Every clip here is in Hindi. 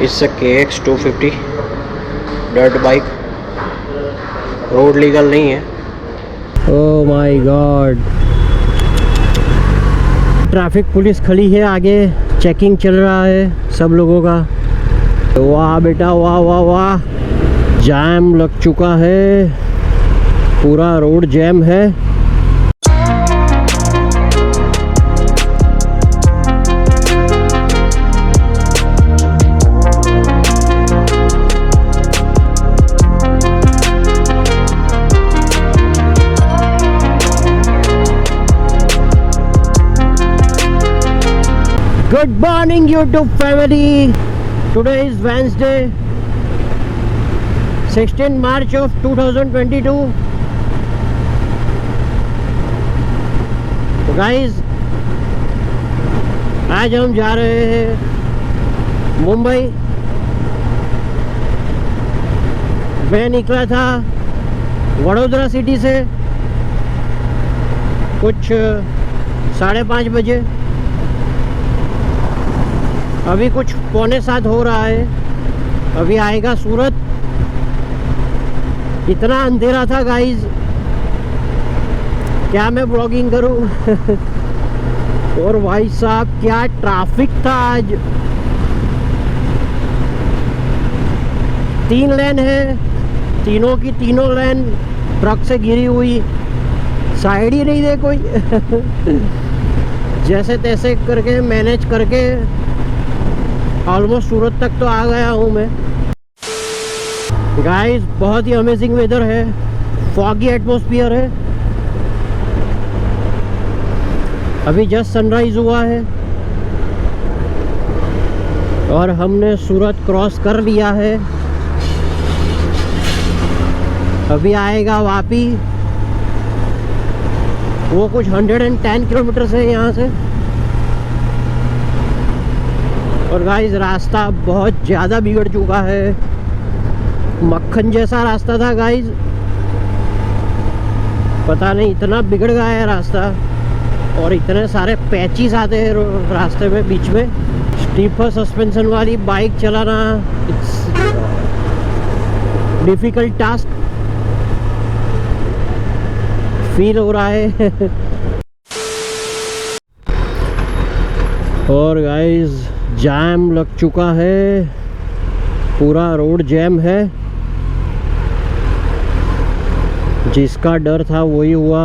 इससे KX 250 dirt bike road legal नहीं है। Oh my God, traffic police खड़ी है आगे, चेकिंग चल रहा है सब लोगों का। वाह बेटा वाह वाह वाह, जाम लग चुका है, पूरा रोड जैम है। Good morning YouTube family. Today is Wednesday, 16 March of 2022. तो guys, आज हम जा रहे हैं मुंबई। मैं निकला था वडोदरा सिटी से कुछ 5:30 बजे। अभी कुछ 6:45 हो रहा है, अभी आएगा सूरत। इतना अंधेरा था गाइस, क्या मैं ब्लॉगिंग करूं। और भाई साहब क्या ट्रैफिक था आज। 3 लेन है, तीनों की तीनों लेन ट्रक से घिरी हुई, साइड ही नहीं दे कोई। जैसे तैसे करके मैनेज करके ऑलमोस्ट सूरत तक तो आ गया हूँ मैं। गाइस बहुत ही अमेजिंग वेदर है, फॉगी एटमॉस्फेयर है। अभी जस्ट सनराइज हुआ है और हमने सूरत क्रॉस कर लिया है। अभी आएगा वापी, वो कुछ 110 किलोमीटर है यहाँ से। और गाइस रास्ता बहुत ज़्यादा बिगड़ चुका है, मक्खन जैसा रास्ता था गाइस, पता नहीं इतना बिगड़ गया है रास्ता। और इतने सारे पैचेस आते हैं रास्ते में, बीच में। स्टीपर सस्पेंशन वाली बाइक चलाना इट्स डिफिकल्ट टास्क फील हो रहा है। और गाइस जाम लग चुका है, पूरा रोड जैम है। जिसका डर था वही हुआ।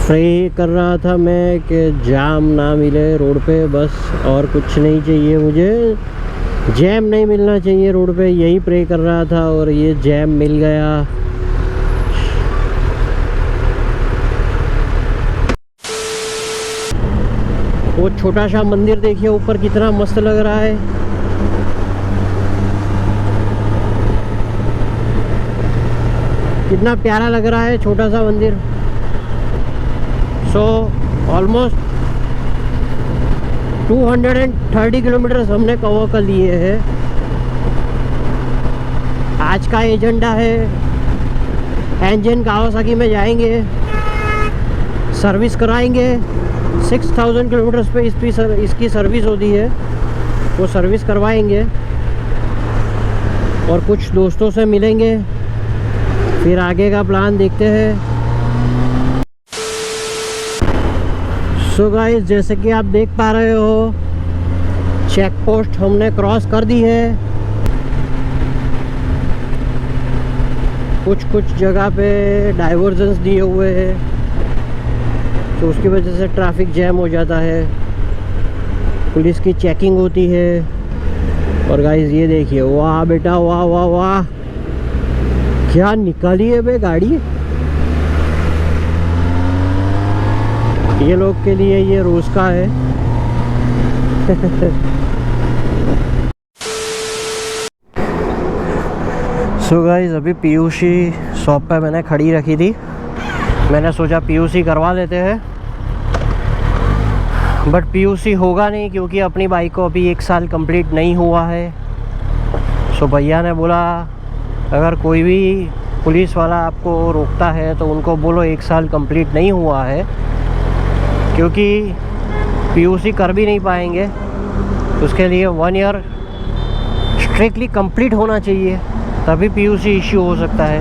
प्रे कर रहा था मैं कि जाम ना मिले रोड पे, बस और कुछ नहीं चाहिए मुझे, जैम नहीं मिलना चाहिए रोड पे, यही प्रे कर रहा था। और ये जैम मिल गया। वो छोटा सा मंदिर देखिए ऊपर, कितना मस्त लग रहा है। कितना प्यारा लग रहा है छोटा सा मंदिर। सो ऑलमोस्ट 230 किलोमीटर हमने कवर कर लिए हैं। आज का एजेंडा है एंजन कावासाकी में जाएंगे, सर्विस कराएंगे। 6000 किलोमीटर पे इसकी सर्विस होती है, वो सर्विस करवाएंगे। और कुछ दोस्तों से मिलेंगे, फिर आगे का प्लान देखते हैं। सो गाइस जैसे कि आप देख पा रहे हो, चेक पोस्ट हमने क्रॉस कर दी है। कुछ जगह पे डाइवर्जेंस दिए हुए हैं, तो उसकी वजह से ट्रैफिक जैम हो जाता है, पुलिस की चेकिंग होती है। और गाइस ये देखिए, वाह बेटा वाह वाह वाह, क्या निकाली है बे गाड़ी। ये लोग के लिए ये रोज का है। सो गाइस अभी पीयूसी शॉप पे मैंने खड़ी रखी थी, मैंने सोचा पीयूसी करवा लेते हैं। बट पीयूसी होगा नहीं, क्योंकि अपनी बाइक को अभी 1 साल कंप्लीट नहीं हुआ है। सो भैया ने बोला अगर कोई भी पुलिस वाला आपको रोकता है तो उनको बोलो 1 साल कंप्लीट नहीं हुआ है, क्योंकि पीयूसी कर भी नहीं पाएंगे। उसके लिए 1 ईयर स्ट्रिक्टली कंप्लीट होना चाहिए, तभी पीयूसी इश्यू हो सकता है।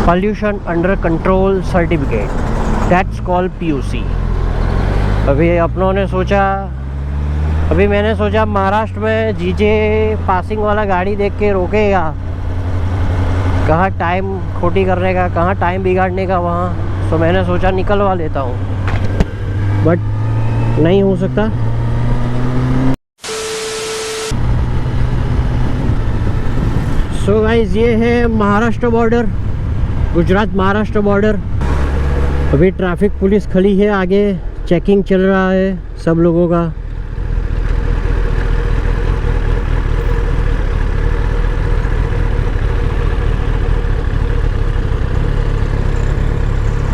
Pollution under control certificate, that's called PUC. अभी अपनों ने सोचा, अभी मैंने सोचा महाराष्ट्र में जीजे पासिंग वाला गाड़ी देख के रोकेगा, कहाँ टाइम खोटी करने का, कहाँ टाइम बिगाड़ने का वहाँ। तो मैंने सोचा निकलवा लेता हूँ, बट नहीं हो सकता। सो गाइस, ये है महाराष्ट्र बॉर्डर, गुजरात महाराष्ट्र बॉर्डर। अभी ट्रैफिक पुलिस खड़ी है आगे, चेकिंग चल रहा है सब लोगों का।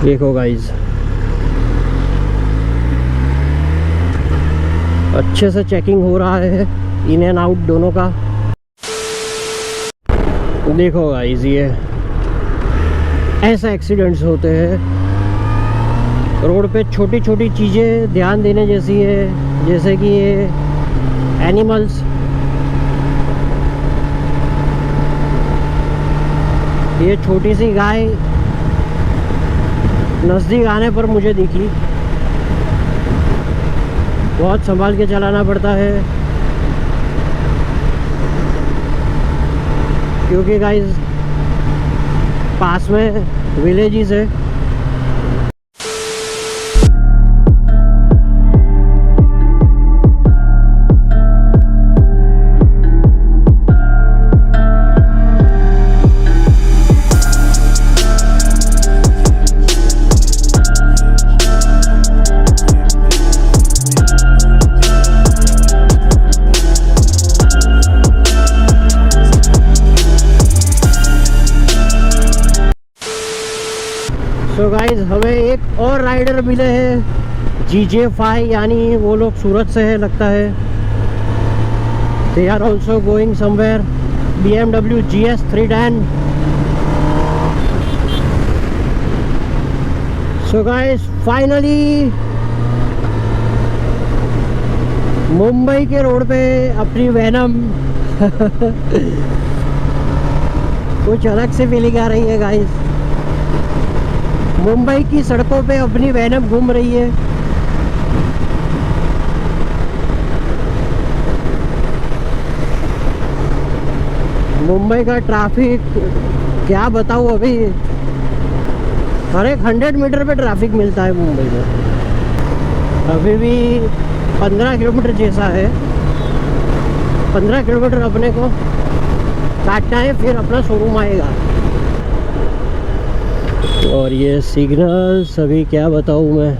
देखो गाइस, अच्छे से चेकिंग हो रहा है इन एंड आउट दोनों का। देखो गाइस, ये ऐसा एक्सीडेंट्स होते हैं रोड पे। छोटी छोटी चीज़ें ध्यान देने जैसी है, जैसे कि ये एनिमल्स, ये छोटी सी गाय नज़दीक आने पर मुझे दिखी। बहुत संभाल के चलाना पड़ता है, क्योंकि गाइस पास में विलेजेस है। तो गाइज, हमें एक और राइडर मिले हैं GJ5, यानी वो लोग सूरत से है लगता है। They are also going somewhere, BMW GS 310। So guys, finally Mumbai के रोड पे अपनी वेनम कुछ अलग से फीलिंग आ रही है गाइज। मुंबई की सड़कों पे अपनी वेनम घूम रही है। मुंबई का ट्रैफिक क्या बताऊँ, अभी हर एक 100 मीटर पे ट्रैफिक मिलता है मुंबई में। अभी भी 15 किलोमीटर जैसा है, 15 किलोमीटर अपने को काटना है, फिर अपना शोरूम आएगा। और ये सिग्नल सभी क्या बताऊँ मैं।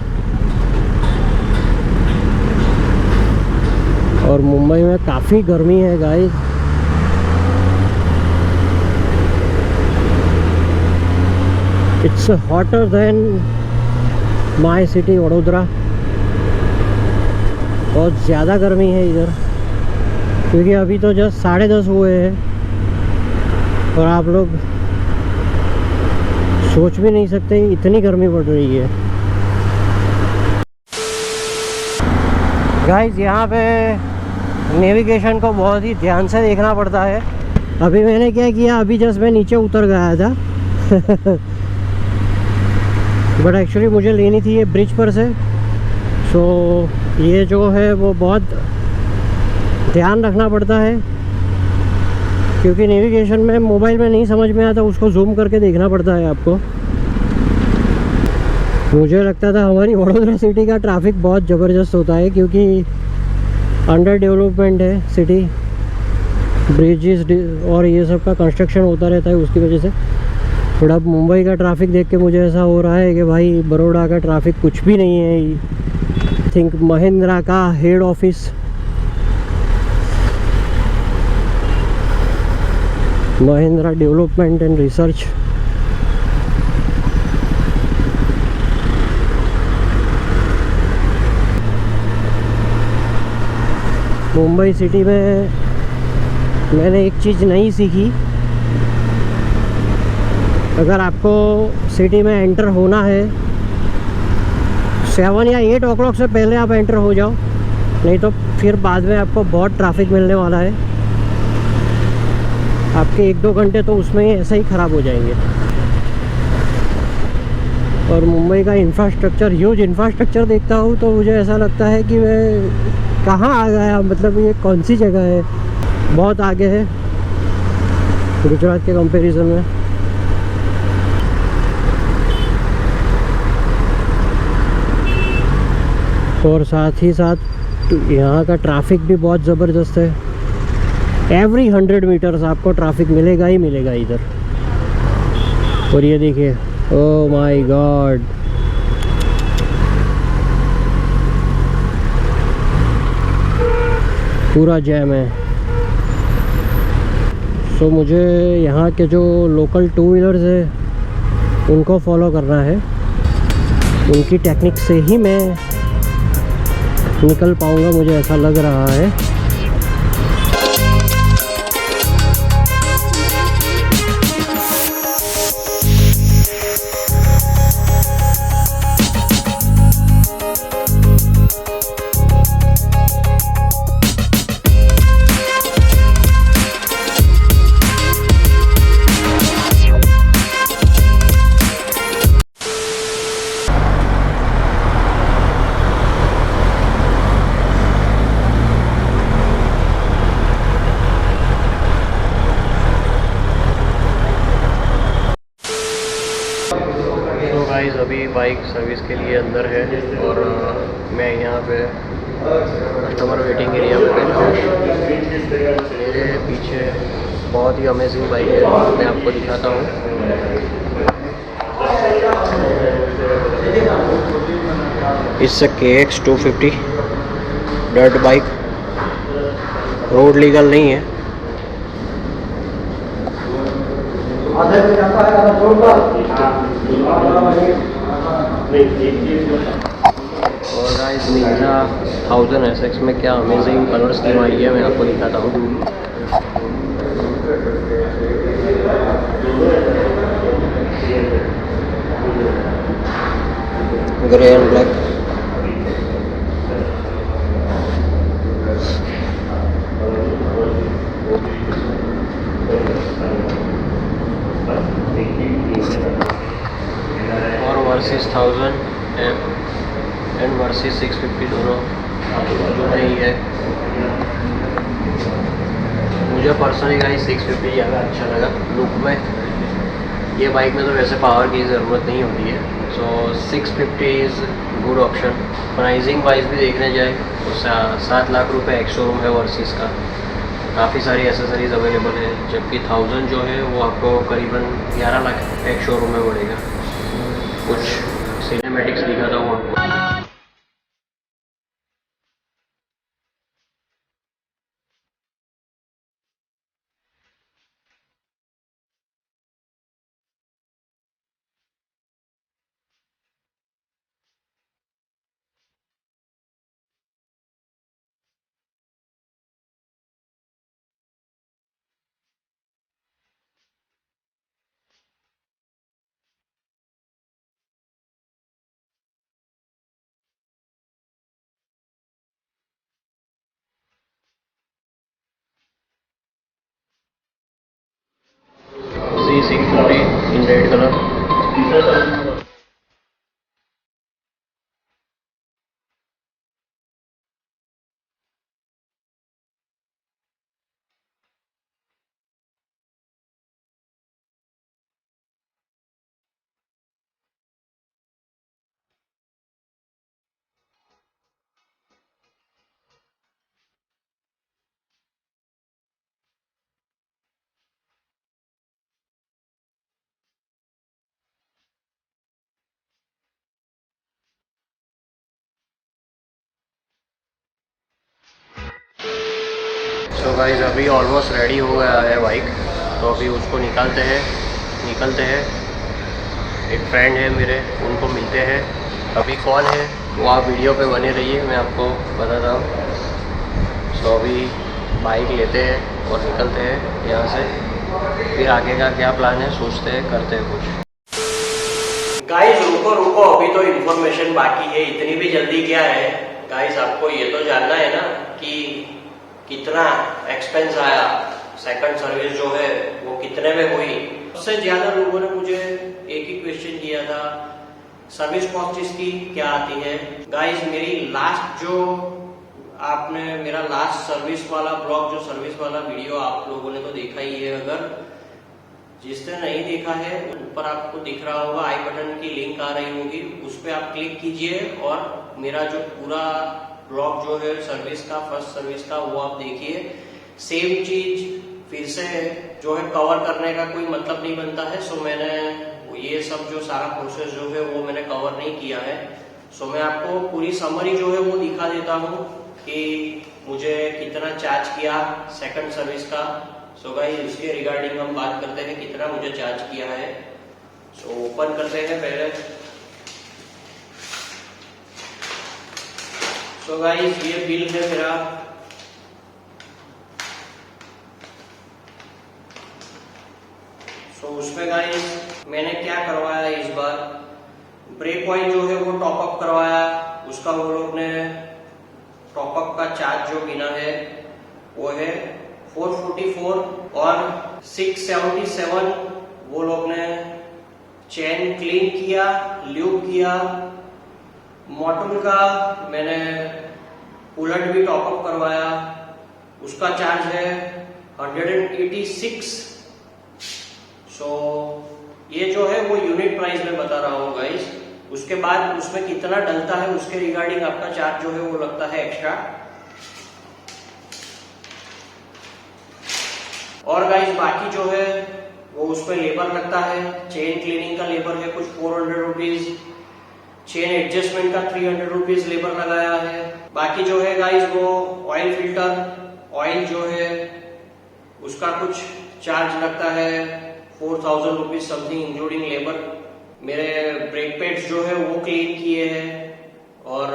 और मुंबई में काफ़ी गर्मी है guys. It's hotter then my city Vadodara. बहुत ज़्यादा गर्मी है इधर, क्योंकि अभी तो जस्ट 10:30 हुए हैं और आप लोग सोच भी नहीं सकते इतनी गर्मी पड़ रही है गाइस। यहाँ पे नेविगेशन को बहुत ही ध्यान से देखना पड़ता है। अभी मैंने क्या किया, अभी जस्ट मैं नीचे उतर गया था बट एक्चुअली मुझे लेनी थी ये ब्रिज पर से। सो ये जो है वो बहुत ध्यान रखना पड़ता है, क्योंकि नेविगेशन में मोबाइल में नहीं समझ में आता, उसको जूम करके देखना पड़ता है आपको। मुझे लगता था हमारी वडोदरा सिटी का ट्रैफिक बहुत ज़बरदस्त होता है, क्योंकि अंडर डेवलपमेंट है सिटी, ब्रिजेस और ये सब का कंस्ट्रक्शन होता रहता है, उसकी वजह से। बट अब मुंबई का ट्रैफिक देख के मुझे ऐसा हो रहा है कि भाई बड़ौदा का ट्रैफिक कुछ भी नहीं है। आई थिंक महिंद्रा का head office, Mahindra development and research, Mumbai city में मैंने एक चीज़ नई सीखी। अगर आपको सिटी में एंटर होना है 7 या 8 o'clock से पहले आप एंटर हो जाओ, नहीं तो फिर बाद में आपको बहुत ट्रैफिक मिलने वाला है। आपके 1-2 घंटे तो उसमें ही ऐसे ही ख़राब हो जाएंगे। और मुंबई का इंफ्रास्ट्रक्चर, ह्यूज इंफ्रास्ट्रक्चर देखता हूँ तो मुझे ऐसा लगता है कि मैं कहाँ आ गया, मतलब ये कौन सी जगह है। बहुत आगे है गुजरात के कंपैरिजन में। और साथ ही साथ यहाँ का ट्रैफिक भी बहुत ज़बरदस्त है। एवरी 100 मीटर्स आपको ट्रैफिक मिलेगा ही मिलेगा इधर। और ये देखिए, ओह माय गॉड, पूरा जैम है। सो मुझे यहाँ के जो लोकल 2 व्हीलर्स है उनको फॉलो करना है। उनकी टेक्निक से ही मैं निकल पाऊँगा, मुझे ऐसा लग रहा है। गाइस अभी बाइक सर्विस के लिए अंदर है और मैं यहाँ पे कस्टमर वेटिंग एरिया में बैठा हूँ। मेरे पीछे बहुत ही अमेजिंग बाइक है, मैं आपको दिखाता हूँ। It's KX 250 dirt bike, road legal नहीं है। और गाइस निंजा 1000 SX में क्या अमेजिंग कलर स्कीम आई है, मैं आपको दिखाता हूँ। Grey and black. और वर्सेस 1000 एंड वर्सेस 650 दोनों जो नहीं है। मुझे पर्सनली गाइस 650 ज़्यादा अच्छा लगा लुक में। ये बाइक में तो वैसे पावर की ज़रूरत नहीं होती है, सो 650 is good option. Pricing wise भी देखने जाए तो 7 लाख रुपए एक्स शोरूम है वर्सेस का। काफ़ी सारी एसेसरीज अवेलेबल है, जबकि 1000 जो है वो आपको करीबन 11 लाख एक्स शोरूम में पड़ेगा। कुछ सिनेमैटिक्स दिखाता हूँ आपको। C650 in red color। So guys अभी ऑलमोस्ट रेडी हो गया है बाइक, तो अभी उसको निकलते हैं। एक फ्रेंड है मेरे, उनको मिलते हैं। अभी कौन है वो आप वीडियो पे बने रहिए, मैं आपको बताता हूँ। सो अभी बाइक लेते हैं और निकलते हैं यहाँ से। फिर आगे का क्या प्लान है सोचते हैं, करते हैं कुछ। गाइस रुको, अभी तो इन्फॉर्मेशन बाकी है। इतनी भी जल्दी क्या है गाइस, आपको ये तो जानना है ना कि कितना एक्सपेंस आया, सेकंड सर्विस जो है वो कितने में हुई। सबसे ज्यादा लोगों ने मुझे एक ही क्वेश्चन किया था, सर्विस कॉस्ट इसकी क्या आती है। गाइस मेरी लास्ट जो आपने मेरा लास्ट सर्विस वाला ब्लॉग, जो सर्विस वाला वीडियो आप लोगों ने तो देखा ही है। अगर जिसने नहीं देखा है, ऊपर आपको दिख रहा होगा आई बटन की लिंक आ रही होगी, उस पर आप क्लिक कीजिए और मेरा जो पूरा ब्लॉग जो है सर्विस का, फर्स्ट सर्विस का, वो आप देखिए। सेम चीज फिर से जो है कवर करने का कोई मतलब नहीं बनता है। सो मैंने ये सब जो सारा प्रोसेस जो है वो मैंने कवर नहीं किया है। सो मैं आपको पूरी समरी जो है वो दिखा देता हूँ कि मुझे कितना चार्ज किया सेकंड सर्विस का। सो गाइस इसके रिगार्डिंग हम बात करते हैं कितना मुझे चार्ज किया है। सो ओपन करते हैं पहले। सो गाइस ये बिल है मेरा। सो उसमें गाइस मैंने क्या करवाया इस बार, ब्रेक ऑयल जो है वो टॉप अप करवाया। उसका वो लोग ने टॉप अप का चार्ज जो गिना है वो है 444 और 677 वो लोग ने चेन क्लीन किया, ल्यूब किया। मॉडल का मैंने उलट भी टॉप अप करवाया, उसका चार्ज है 186। सो ये जो है वो यूनिट प्राइस में बता रहा हूँ गाइस। उसके बाद उसमें कितना डलता है उसके रिगार्डिंग आपका चार्ज जो है वो लगता है एक्स्ट्रा। और गाइस बाकी जो है वो उसमें लेबर लगता है। चेन क्लीनिंग का लेबर है कुछ 400 रुपीज, चेन एडजस्टमेंट का 300 रुपीज लेबर लगाया है। बाकी जो है गाइस वो ऑयल फिल्टर ऑयल जो है उसका कुछ चार्ज लगता है 4000 रुपीज समथिंग इंक्लूडिंग लेबर। मेरे ब्रेक पैड्स जो है वो क्लीन किए हैं और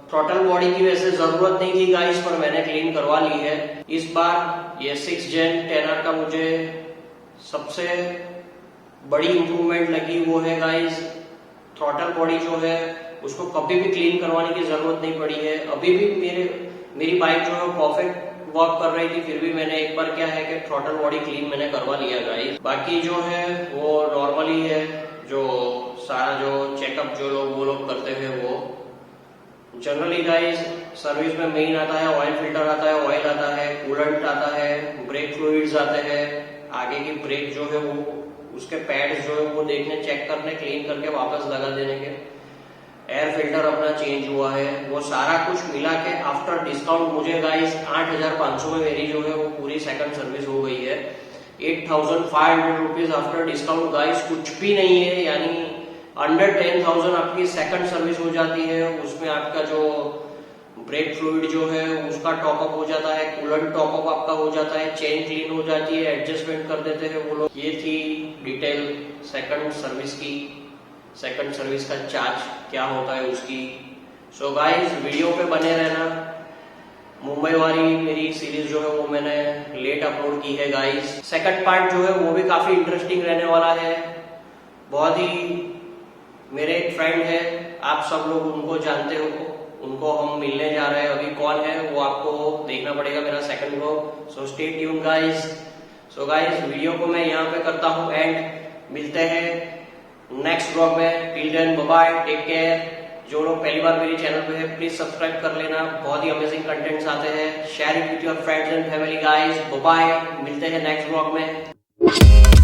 थ्रॉटल बॉडी की वैसे जरूरत नहीं थी गाइस, पर मैंने क्लीन करवा ली है इस बार। ये 6 Gen 10R का मुझे सबसे बड़ी इंप्रूवमेंट लगी वो है गाइस, थ्रॉटल बॉडी जो है उसको कभी भी क्लीन करवाने की जरूरत नहीं पड़ी है। अभी भी मेरी बाइक जो है परफेक्ट वर्क कर रही थी, फिर भी मैंने एक बार क्या है कि थ्रॉटल बॉडी क्लीन मैंने करवा लिया गाइस। बाकी जो है वो नॉर्मली है, जो सारा जो चेकअप जो वो लोग करते हैं वो जनरली गाइस सर्विस में मेन आता है ऑयल फिल्टर आता है, ऑयल आता है, कूलेंट आता है, ब्रेक फ्लूइड्स आते हैं, आगे की ब्रेक जो है वो उसके पैड्स जो है वो देखने, चेक करने, क्लीन करके वापस लगा देने के, एयर फिल्टर अपना चेंज हुआ है। वो सारा कुछ मिला के आफ्टर डिस्काउंट मुझे गाइस 8500 में मेरी जो है वो पूरी सेकंड सर्विस हो गई है। 8500 रुपीज आफ्टर डिस्काउंट गाइस कुछ भी नहीं है, यानी अंडर 10,000 आपकी सेकंड सर्विस हो जाती है। उसमें आपका जो ब्रेक फ्लूइड जो है उसका टॉपअप हो जाता है, कूलेंट टॉपअप आपका हो जाता है, चेन क्लीन हो जाती है, एडजस्टमेंट कर देते हैं वो लोग। ये थी डिटेल सेकंड सर्विस की, सेकंड सर्विस का चार्ज क्या होता है उसकी। सो गाइस वीडियो पे बने रहना। मुंबई वाली मेरी सीरीज जो है वो मैंने लेट अपलोड की है गाइस। सेकंड पार्ट जो है वो भी काफी इंटरेस्टिंग रहने वाला है। बहुत ही मेरे एक फ्रेंड है, आप सब लोग उनको जानते हो, उनको हम मिलने जा रहे हैं। अभी कौन है वो आपको देखना पड़ेगा मेरा second blog. So stay tune guys. So guys video को मैं यहाँ पे करता हूँ एंड, मिलते हैं नेक्स्ट ब्लॉग में। Till then bye bye, take care. जो लोग पहली बार मेरे चैनल पे है प्लीज सब्सक्राइब कर लेना, बहुत ही अमेजिंग कंटेंट्स आते हैं। Share it with your friends and family guys. Bye bye, मिलते हैं नेक्स्ट ब्लॉग में।